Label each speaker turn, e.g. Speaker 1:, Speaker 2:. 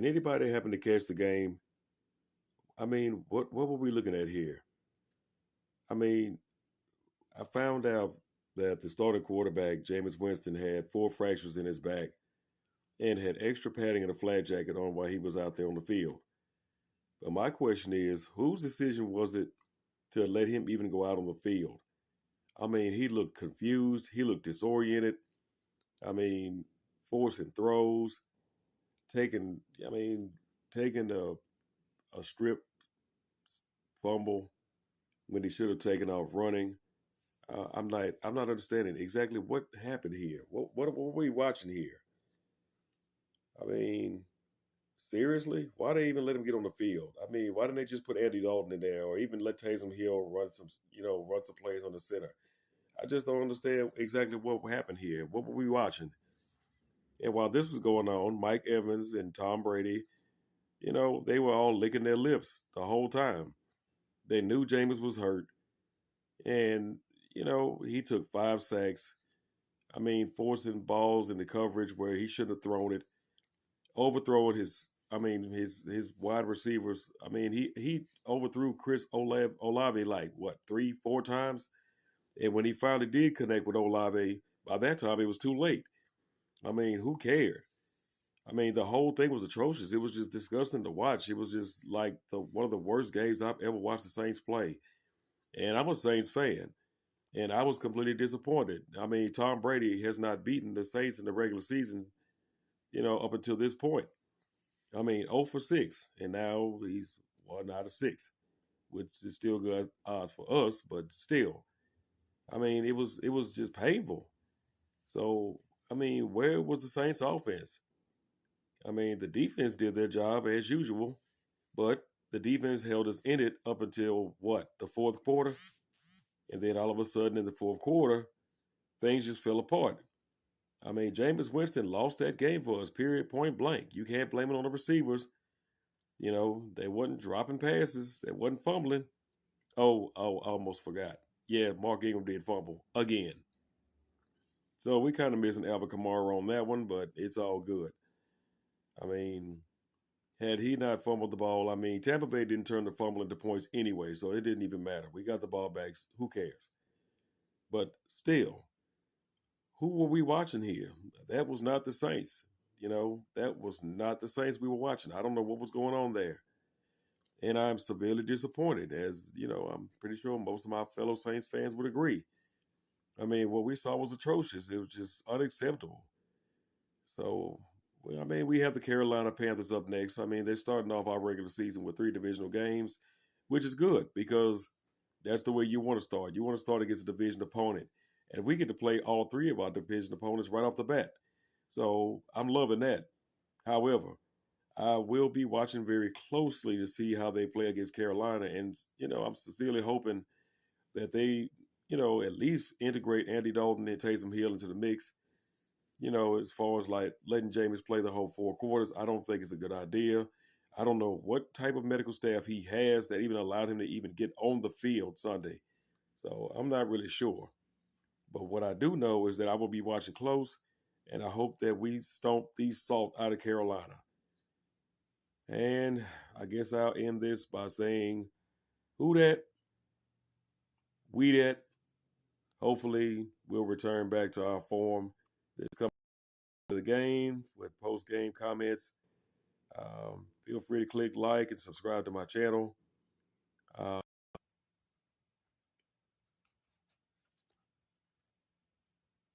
Speaker 1: and anybody that happened to catch the game, I mean, what were we looking at here? I mean, I found out that the starting quarterback, Jameis Winston, had four fractures in his back and had extra padding and a flat jacket on while he was out there on the field. But my question is, whose decision was it to let him even go out on the field? I mean, he looked confused. He looked disoriented. I mean, forcing throws, taking, I mean, taking a strip fumble when he should have taken off running. I'm not understanding exactly what happened here. What were we watching here? I mean, seriously, why they even let him get on the field? I mean, why didn't they just put Andy Dalton in there, or even let Taysom Hill run some plays on the center? I just don't understand exactly what happened here. What were we watching? And while this was going on, Mike Evans and Tom Brady, they were all licking their lips the whole time. They knew Jameis was hurt, and he took 5 sacks. I mean, forcing balls into coverage where he shouldn't have thrown it, overthrowing his wide receivers. I mean, he overthrew Chris Olave like what 3-4 times, and when he finally did connect with Olave, by that time it was too late. I mean, who cared? I mean, the whole thing was atrocious. It was just disgusting to watch. It was just like one of the worst games I've ever watched the Saints play. And I'm a Saints fan, and I was completely disappointed. I mean, Tom Brady has not beaten the Saints in the regular season, up until this point. I mean, 0 for 6, and now he's 1 out of 6, which is still good odds for us, but still. I mean, it was just painful. So, I mean, where was the Saints offense? I mean, the defense did their job as usual, but the defense held us in it up until what, the fourth quarter? And then all of a sudden in the fourth quarter, things just fell apart. I mean, Jameis Winston lost that game for us, period, point blank. You can't blame it on the receivers. They wasn't dropping passes, they wasn't fumbling. Oh, I almost forgot. Yeah, Mark Ingram did fumble again. So we kind of missing Alvin Kamara on that one, but it's all good. I mean, had he not fumbled the ball, I mean, Tampa Bay didn't turn the fumble into points anyway, so it didn't even matter. We got the ball back. Who cares? But still, who were we watching here? That was not the Saints. That was not the Saints we were watching. I don't know what was going on there. And I'm severely disappointed, as, I'm pretty sure most of my fellow Saints fans would agree. I mean, what we saw was atrocious. It was just unacceptable. So, well, I mean, we have the Carolina Panthers up next. I mean, they're starting off our regular season with 3 divisional games, which is good because that's the way you want to start. You want to start against a division opponent. And we get to play all 3 of our division opponents right off the bat. So I'm loving that. However, I will be watching very closely to see how they play against Carolina. And, I'm sincerely hoping that they, at least integrate Andy Dalton and Taysom Hill into the mix. As far as like letting Jameis play the whole 4 quarters, I don't think it's a good idea. I don't know what type of medical staff he has that even allowed him to even get on the field Sunday. So I'm not really sure. But what I do know is that I will be watching close, and I hope that we stomp these salt out of Carolina. And I guess I'll end this by saying, who that? We that. Hopefully, we'll return back to our form this coming to the game with post-game comments. Feel free to click like and subscribe to my channel.